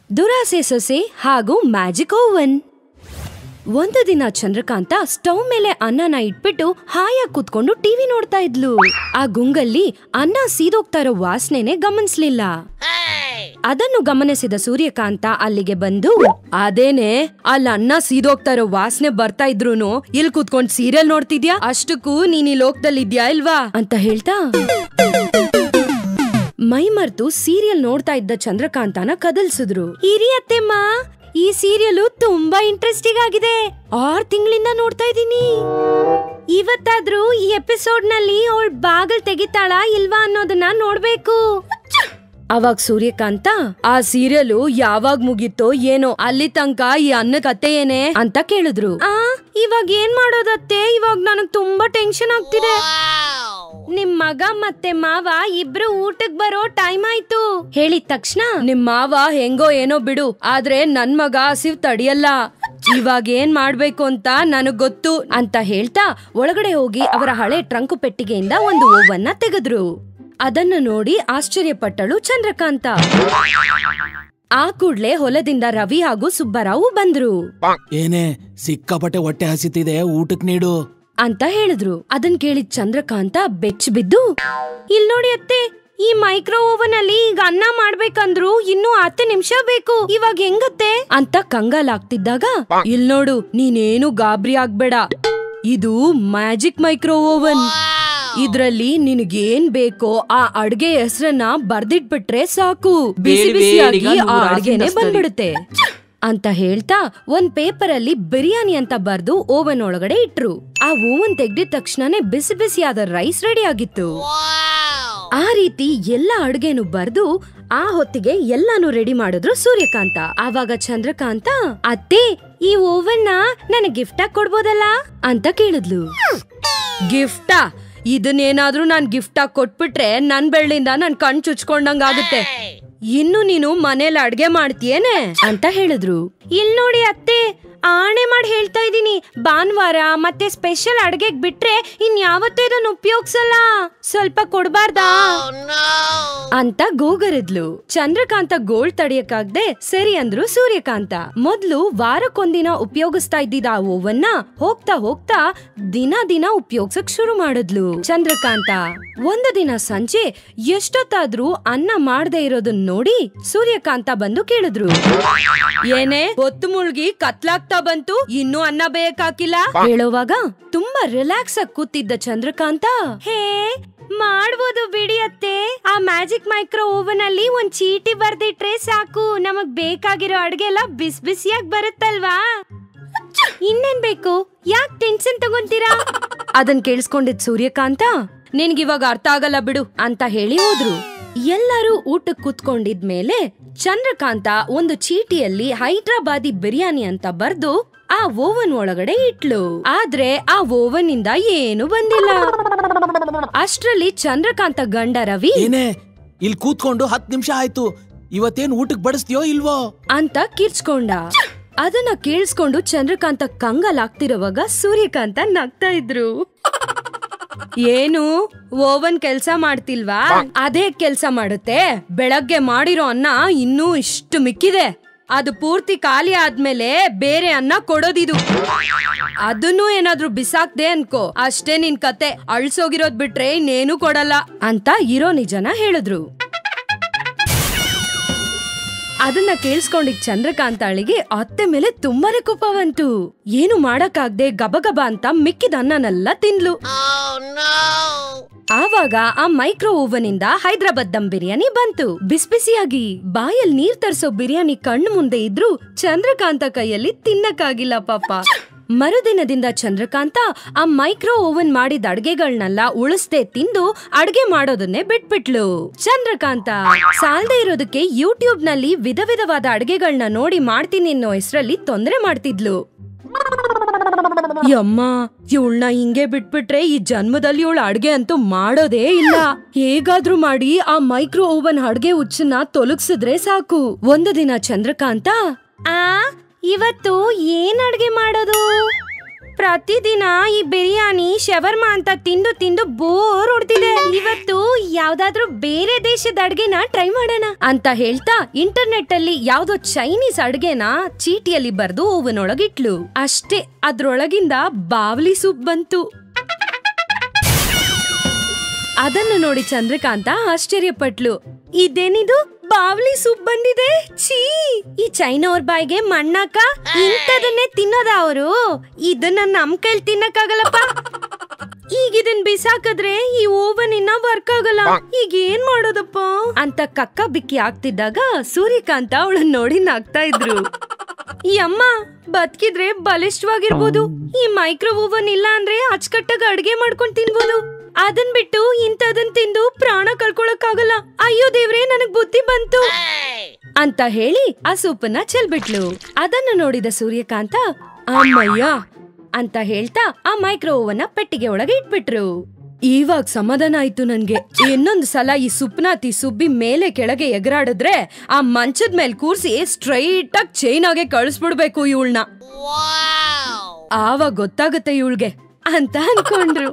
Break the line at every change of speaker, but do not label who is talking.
ದುರಾಸೆ ಸೊಸೆ ಹಾಗೂ ಮ್ಯಾಜಿಕ್ ಓವನ್. ಒಂದು ದಿನ ಚಂದ್ರಕಾಂತ ಸ್ಟವ್ ಮೇಲೆ ಅನ್ನನ ಇಟ್ಬಿಟ್ಟು ಹಾಯಾಗಿ ಕೂತ್ಕೊಂಡು ಟಿವಿ ನೋಡ್ತಾ ಇದ್ಲು. ಆ ಗುಂಗಲ್ಲಿ ಅನ್ನ ಸೀದೋಗ್ತಾ ಇರೋ ವಾಸನೆನೆ ಗಮನಿಸ್ಲಿಲ್ಲ. ಅದನ್ನು ಗಮನಿಸಿದ ಸೂರ್ಯಕಾಂತ ಅಲ್ಲಿಗೆ ಬಂದು, ಅದೇನೆ ಅಲ್ಲಿ ಅನ್ನ ಸೀದೋಗ್ತಾ ಇರೋ ವಾಸನೆ ಬರ್ತಾ ಇದ್ರೂನು ಇಲ್ಲಿ ಕೂತ್ಕೊಂಡ್ ಸೀರಿಯಲ್ ನೋಡ್ತಿದ್ಯಾ, ಅಷ್ಟಕ್ಕೂ ನೀನ್ ಈ ಲೋಕದಲ್ಲಿ ಇದ್ಯಾ ಇಲ್ವಾ ಅಂತ ಹೇಳ್ತಾ ಮೈ ಮರ್ತು ಸೀರಿಯಲ್ ನೋಡ್ತಾ ಇದ್ದ ಚಂದ್ರಕಾಂತನ ಕದಲ್ಸಿದ್ರು. ಹಿರಿ ಅತ್ತೆಮ್ಮ, ಈ ಸೀರಿಯಲ್ ತುಂಬಾ ಇಂಟ್ರೆಸ್ಟಿಂಗ್ ಆಗಿದೆ. 6 ತಿಂಗಳಿಂದ ನೋಡ್ತಾ ಇದ್ದೀನಿ. ಇವತ್ತಾದ್ರೂ ಈ ಎಪಿಸೋಡ್ ನಲ್ಲಿ ಅವಳು ಬಾಗಲ್ ತೆಗಿತಾಳ ಇಲ್ವಾ ಅನ್ನೋದನ್ನ ನೋಡ್ಬೇಕು. ಅವಾಗ ಸೂರ್ಯಕಾಂತ, ಆ ಸೀರಿಯಲ್ ಯಾವಾಗ ಮುಗೀತೋ ಏನೋ, ಅಲ್ಲಿ ತನಕ ಈ ಅನ್ನ ಕತೆ ಏನೇ ಅಂತ ಕೇಳಿದ್ರು. ಇವಾಗ ಏನ್ ಮಾಡೋದತ್ತೆ, ಇವಾಗ ನನಗ್ ತುಂಬಾ ಟೆನ್ಷನ್ ಆಗ್ತಿದೆ. ನಿಮ್ ಮಗ ಮತ್ತೆ ಮಾವ ಇಬ್ರು ಊಟಕ್ ಬರೋ ಟೈಮ್ ಆಯ್ತು. ಹೇಳಿದ ತಕ್ಷಣ, ನಿಮ್ ಮಾವ ಹೆಂಗೋ ಏನೋ ಬಿಡು, ಆದ್ರೆ ನನ್ ಮಗ ಹಸಿವ್ ತಡಿಯಲ್ಲ. ಇವಾಗ ಏನ್ ಮಾಡ್ಬೇಕು ಅಂತ ನನಗ್ ಗೊತ್ತು ಅಂತ ಹೇಳ್ತಾ ಒಳಗಡೆ ಹೋಗಿ ಅವರ ಹಳೆ ಟ್ರಂಕ್ ಪೆಟ್ಟಿಗೆಯಿಂದ ಒಂದು ಓವನ್ನ ತೆಗೆದ್ರು. ಅದನ್ನು ನೋಡಿ ಆಶ್ಚರ್ಯಪಟ್ಟಳು ಚಂದ್ರಕಾಂತ. ಆ ಕೂಡ್ಲೆ ಹೊಲದಿಂದ ರವಿ ಹಾಗೂ ಸುಬ್ಬರಾವು ಬಂದ್ರು.
ಏನೇ ಸಿಕ್ಕಾಪಟ್ಟೆ ಹೊಟ್ಟೆ ಹಸಿತಿದೆ, ಊಟಕ್ ನೀಡು
ಅಂತ ಹೇಳಿದ್ರು. ಅದನ್ ಕೇಳಿದ್ ಚಂದ್ರಕಾಂತ ಬೆಚ್ಚ ಬಿದ್ದು, ಇಲ್ ನೋಡಿ ಅತ್ತೆ, ಈ ಮೈಕ್ರೋ ಓವನ್ ಅಲ್ಲಿ ಈಗ ಅನ್ನ ಮಾಡ್ಬೇಕಂದ್ರು ಇನ್ನೂ 10 ನಿಮಿಷ ಬೇಕು, ಇವಾಗ ಹೆಂಗತ್ತೆ ಅಂತ ಕಂಗಾಲಾಗ್ತಿದ್ದಾಗ, ಇಲ್ ನೋಡು, ನೀನೇನು ಗಾಬರಿ ಆಗ್ಬೇಡ, ಇದು ಮ್ಯಾಜಿಕ್ ಮೈಕ್ರೋ ಓವನ್. ಇದ್ರಲ್ಲಿ ನಿನಗೇನ್ ಬೇಕೋ ಆ ಅಡ್ಗೆ ಹೆಸರನ್ನ ಬರ್ದಿಟ್ಬಿಟ್ರೆ ಸಾಕು, ಬಿಸಿ ಬಿಸಿಯಾಗಿ ಆ ಅಡ್ಗೆನೆ ಬಂದ್ಬಿಡುತ್ತೆ ಅಂತ ಹೇಳ್ತಾ ಒಂದ್ ಪೇಪರ್ ಅಲ್ಲಿ ಬಿರಿಯಾನಿ ಅಂತ ಬರ್ದು ಓವನ್ ಒಳಗಡೆ ಇಟ್ರು. ಆ ಓವನ್ ತೆಗ್ದಿದ ತಕ್ಷಣನೇ ಬಿಸಿ ಬಿಸಿಯಾದ ರೈಸ್ ರೆಡಿ ಆಗಿತ್ತು. ಆ ರೀತಿ ಎಲ್ಲ ಅಡ್ಗೆನು ಬರ್ದು ಆ ಹೊತ್ತಿಗೆ ಎಲ್ಲಾನು ರೆಡಿ ಮಾಡಿದ್ರು ಸೂರ್ಯಕಾಂತ. ಆವಾಗ ಚಂದ್ರಕಾಂತ, ಅತ್ತೆ, ಈ ಓವನ್ ನನಗೆ ಗಿಫ್ಟ್ ಆಗಿ ಕೊಡ್ಬೋದಲ್ಲ ಅಂತ ಕೇಳಿದ್ಲು. ಗಿಫ್ಟಾ? ಇದನ್ನೇನಾದ್ರೂ ನಾನ್ ಗಿಫ್ಟ್ ಆಗಿ ಕೊಟ್ಬಿಟ್ರೆ ನನ್ ಬೆಳ್ಳಿಂದ ನನ್ ಕಣ್ ಚುಚ್ಕೊಂಡಂಗ ಆಗುತ್ತೆ. ಇನ್ನು ನೀನು ಮನೇಲಿ ಅಡ್ಗೆ ಮಾಡ್ತೀಯೇನೆ ಅಂತ ಹೇಳಿದ್ರು. ಇಲ್ ನೋಡಿ ಅತ್ತೆ, ಆಣೆ ಮಾಡಿ ಹೇಳ್ತಾ ಇದೀನಿ, ಭಾನುವಾರ ಮತ್ತೆ ಸ್ಪೆಷಲ್ ಅಡ್ಗೆಗ್ ಬಿಟ್ರೆ ಇನ್ಯಾವತ್ತೂ ಇದನ್ನ ಉಪಯೋಗಿಸಲ್ಲ, ಸ್ವಲ್ಪ ಕೊಡ್ಬಾರ್ದಾ ಅಂತ ಗೋಗರಿದ್ಲು. ಚಂದ್ರಕಾಂತ ಗೋಳ್ ತಡಿಯಕ್ಕಾಗ್ದೆ ಸರಿ ಅಂದ್ರು ಸೂರ್ಯಕಾಂತ. ಮೊದ್ಲು ವಾರಕ್ಕೊಂದಿನ ಉಪಯೋಗಿಸ್ತಾ ಇದ್ದಿದ್ದ ಆ ಓವನ್ನ ಹೋಗ್ತಾ ಹೋಗ್ತಾ ದಿನ ಉಪಯೋಗಿಸಕ್ ಶುರು ಮಾಡಿದ್ಲು ಚಂದ್ರಕಾಂತ. ಒಂದು ದಿನ ಸಂಜೆ ಎಷ್ಟೊತ್ತಾದ್ರೂ ಅನ್ನ ಮಾಡದೆ ಇರೋದನ್ನ ನೋಡಿ ಸೂರ್ಯಕಾಂತ ಬಂದು ಕೇಳಿದ್ರು, ಏನೇ ಹೊತ್ತು ಮುಳ್ಗಿ ಕತ್ಲಾಗ್ತಾ ಬಂತು, ಇನ್ನೂ ಅನ್ನ ಬೇಯಕ್ಕಾಕಿಲ್ಲ ಹೇಳೋವಾಗ ತುಂಬಾ ರಿಲ್ಯಾಕ್ಸ್ ಆಗಿ ಕೂತಿದ್ದ ಚಂದ್ರಕಾಂತ, ಹೇ ಮಾಡ್ಬೋದು ಬಿಡಿ ಅತ್ತೆ, ಆ ಮ್ಯಾಜಿಕ್ ಮೈಕ್ರೋ ಓವನ್ ಅಲ್ಲಿ ಒಂದ್ ಚೀಟಿ ಬರ್ದಿಟ್ರೆ ಸಾಕು, ನಮಗ್ ಬೇಕಾಗಿರೋ ಅಡ್ಗೆ ಎಲ್ಲ ಬಿಸಿ ಬಿಸಿಯಾಗಿ ಬರುತ್ತಲ್ವಾ, ಇನ್ನೇನ್ ಬೇಕು, ಯಾಕೆ ಟೆನ್ಷನ್ ತಗೊಂತೀರಾ ಅದನ್ ಕೇಳಿಸ್ಕೊಂಡಿದ್ ಸೂರ್ಯಕಾಂತ, ನಿನ್ಗಿವಾಗ ಅರ್ಥ ಆಗಲ್ಲ ಬಿಡು ಅಂತ ಹೇಳಿ ಹೋದ್ರು. ಎಲ್ಲರೂ ಊಟಕ್ಕೆ ಕೂತ್ಕೊಂಡಿದ್ಮೇಲೆ ಚಂದ್ರಕಾಂತ ಒಂದು ಚೀಟಿಯಲ್ಲಿ ಹೈದ್ರಾಬಾದಿ ಬಿರಿಯಾನಿ ಅಂತ ಬರ್ದು ಆ ಓವನ್ ಒಳಗಡೆ ಇಟ್ಲು. ಆದ್ರೆ ಆ ಓವನ್ ಇಂದ ಏನು ಬಂದಿಲ್ಲ. ಅಷ್ಟ್ರಲ್ಲಿ ಚಂದ್ರಕಾಂತ ಗಂಡ ರವಿ,
ಇಲ್ಲಿ ಕೂತ್ಕೊಂಡು 10 ನಿಮಿಷ ಆಯ್ತು, ಇವತ್ತೇನ್ ಊಟಕ್ಕೆ ಬಡಿಸ್ತೀಯೋ ಇಲ್ವೋ ಅಂತ
ಕಿರ್ಚ್ಕೊಂಡ. ಅದನ್ನ ಕೇಳಿಸ್ಕೊಂಡು ಚಂದ್ರಕಾಂತ ಕಂಗಾಲಾಗ್ತಿರುವಾಗ ಸೂರ್ಯಕಾಂತ ನಗ್ತಾ ಇದ್ರು. ಏನು ಓವನ್ ಕೆಲ್ಸ ಮಾಡ್ತಿಲ್ವಾ? ಅದೇ ಕೆಲ್ಸ ಮಾಡುತ್ತೆ. ಬೆಳಗ್ಗೆ ಮಾಡಿರೋ ಅನ್ನ ಇನ್ನೂ ಇಷ್ಟು ಮಿಕ್ಕಿದೆ, ಅದು ಪೂರ್ತಿ ಖಾಲಿ ಆದ್ಮೇಲೆ ಬೇರೆ ಅನ್ನ ಕೊಡೋದಿದು. ಅದನ್ನು ಏನಾದ್ರೂ ಬಿಸಾಕ್ದೆ ಅನ್ಕೋ, ಅಷ್ಟೇ ನಿನ್ ಕತೆ, ಅಳ್ಸೋಗಿರೋದ್ ಬಿಟ್ರೆ ಇನ್ನೇನು ಕೊಡಲ್ಲ ಅಂತ ಇರೋ ನಿಜನ ಹೇಳಿದ್ರು. ಅದನ್ನ ಕೇಳಿಸ್ಕೊಂಡಿದ್ ಚಂದ್ರಕಾಂತಾಳಿಗೆ ಅತ್ತೆ ಮೇಲೆ ತುಂಬಾನೇ ಕೋಪ ಬಂತು. ಏನು ಮಾಡಕ್ಕಾಗ್ದೆ ಗಬಗಬ ಅಂತ ಮಿಕ್ಕಿದ ಅನ್ನನೆಲ್ಲ ತಿನ್ಲು. ಆವಾಗ ಆ ಮೈಕ್ರೋ ಓವನ್ ಇಂದ ಹೈದ್ರಾಬಾದ್ ದಮ್ ಬಿರಿಯಾನಿ ಬಂತು. ಬಿಸಿಯಾಗಿ ಬಾಯಲ್ಲಿ ನೀರ್ ತರಿಸೋ ಬಿರಿಯಾನಿ ಕಣ್ಣು ಮುಂದೆ ಇದ್ರು ಚಂದ್ರಕಾಂತ ಕೈಯಲ್ಲಿ ತಿನ್ನಕ್ಕಾಗಿಲ್ಲ ಪಾಪ. ಮರುದಿನದಿಂದ ಚಂದ್ರಕಾಂತ ಆ ಮೈಕ್ರೋ ಓವನ್ ಮಾಡಿದ ಅಡ್ಗೆಗಳನ್ನೆಲ್ಲ ಉಳಿಸ್ದೆ ತಿಂದು ಅಡ್ಗೆ ಮಾಡೋದನ್ನೇ ಬಿಟ್ಬಿಟ್ಲು. ಚಂದ್ರಕಾಂತ ಸಾಲ್ದೇ ಇರೋದಕ್ಕೆ ಯೂಟ್ಯೂಬ್ ನಲ್ಲಿ ವಿಧವಾದ ಅಡ್ಗೆಗಳನ್ನ ನೋಡಿ ಮಾಡ್ತೀನಿ ಅನ್ನೋ ಹೆಸರಲ್ಲಿ ತೊಂದರೆ ಮಾಡ್ತಿದ್ಲು. ಯಮ್ಮ, ಇವಳನ್ನ ಹಿಂಗೆ ಬಿಟ್ಬಿಟ್ರೆ ಈ ಜನ್ಮದಲ್ಲಿ ಇವಳು ಅಡ್ಗೆ ಅಂತೂ ಮಾಡೋದೇ ಇಲ್ಲ. ಹೇಗಾದ್ರೂ ಮಾಡಿ ಆ ಮೈಕ್ರೋ ಓವನ್ ಅಡ್ಗೆ ಹುಚ್ಚನ್ನ ತೊಲಗಿಸಿದ್ರೆ ಸಾಕು. ಒಂದು ದಿನ ಚಂದ್ರಕಾಂತ, ಇವತ್ತು ಏನ್ ಅಡ್ಗೆ ಮಾಡೋದು ಪ್ರತಿದಿನ ಈ ಬಿರಿಯಾನಿ ಶವರ್ಮಾ ಅಂತ ತಿಂದು ತಿಂದು ಬೋರ್ ಹೊಡ್ತಿದೆ. ಇವತ್ತು ಯಾವ್ದಾದ್ರೂ ಬೇರೆ ದೇಶದ ಅಡ್ಗೆನ ಟ್ರೈ ಮಾಡೋಣ ಅಂತ ಹೇಳ್ತಾ ಇಂಟರ್ನೆಟ್ ಅಲ್ಲಿ ಯಾವ್ದೋ ಚೈನೀಸ್ ಅಡ್ಗೆನ ಚೀಟಿಯಲ್ಲಿ ಬರ್ದು ಓವನ್ ಒಳಗಿಟ್ಲು. ಅಷ್ಟೇ, ಅದ್ರೊಳಗಿಂದ ಬಾವ್ಲಿ ಸೂಪ್ ಬಂತು. ಅದನ್ನು ನೋಡಿ ಚಂದ್ರಕಾಂತ ಆಶ್ಚರ್ಯಪಟ್ಲು. ಇದೇನಿದು, ಬಾವ್ಲಿ ಸೂಪ್ ಬಂದಿದೆ? ಛೀ, ಈ ಚೈನಾ ಅವ್ರ ಬಾಯಿಗೆ ಮಣ್ಣಾಕ ಇಂಥದನ್ನೇ ತಿನ್ನೋದ ಅವರು? ಇದನ್ನ ನಮ್ ಕೈಲಿ ತಿನ್ನಕ್ಕಾಗಲ್ಲಪ್ಪ. ಈಗ ಇದನ್ ಬಿಸಾಕದ್ರೆ ಈ ಓವನ್ ಇನ್ನ ವರ್ಕ್ ಆಗಲ್ಲ. ಈಗ ಏನ್ ಮಾಡೋದಪ್ಪ ಅಂತ ಕಕ್ಕ ಬಿಕ್ಕಿ ಆಗ್ತಿದ್ದಾಗ ಸೂರ್ಯಕಾಂತ ಅವಳನ್ನ ನೋಡಿ ನಗ್ತಾ ಇದ್ರು. ಈ ಅಮ್ಮ ಬದುಕಿದ್ರೆ ಬಲಿಷ್ಠವಾಗಿರ್ಬೋದು, ಈ ಮೈಕ್ರೋ ಓವನ್ ಇಲ್ಲ ಅಂದ್ರೆ ಅಚ್ಚಕಟ್ಟಾಗ ಅಡ್ಗೆ ಮಾಡ್ಕೊಂಡ್ ತಿನ್ಬೋದು. ಅದನ್ ಬಿಟ್ಟು ಇಂಥದನ್ ತಿಂದು ಪ್ರಾಣ ಕಳ್ಕೊಳಕ್ಕಾಗಲ್ಲ. ಅಯ್ಯೋ ದೇವ್ರೆ, ನನಗ್ ಬುದ್ಧಿ ಬಂತು ಅಂತ ಹೇಳಿ ಆ ಸೂಪನ್ನ ಚೆಲ್ಬಿಟ್ಲು. ಅದನ್ನು ನೋಡಿದ ಸೂರ್ಯಕಾಂತ ಅಮ್ಮಯ್ಯ ಅಂತ ಹೇಳ್ತಾ ಆ ಮೈಕ್ರೋ ಓವನ್ ಪೆಟ್ಟಿಗೆ ಒಳಗೆ ಇಟ್ಬಿಟ್ರು. ಇವಾಗ ಸಮಾಧಾನ ಆಯ್ತು ನನ್ಗೆ. ಇನ್ನೊಂದು ಸಲ ಈ ಸುಪ್ನಾತಿ ಸುಬ್ಬಿ ಮೇಲೆ ಕೆಳಗೆ ಎಗರಾಡಿದ್ರೆ ಆ ಮಂಚದ ಮೇಲೆ ಕೂರ್ಸಿ ಸ್ಟ್ರೈಟ್ ಆಗಿ ಚೈನ್ ಆಗಿ ಕಳಿಸ್ಬಿಡ್ಬೇಕು ಇವಳನ್ನ. ಆವಾಗ ಗೊತ್ತಾಗುತ್ತೆ ಇವಳ್ಗೆ ಅಂತ ಅನ್ಕೊಂಡ್ರು.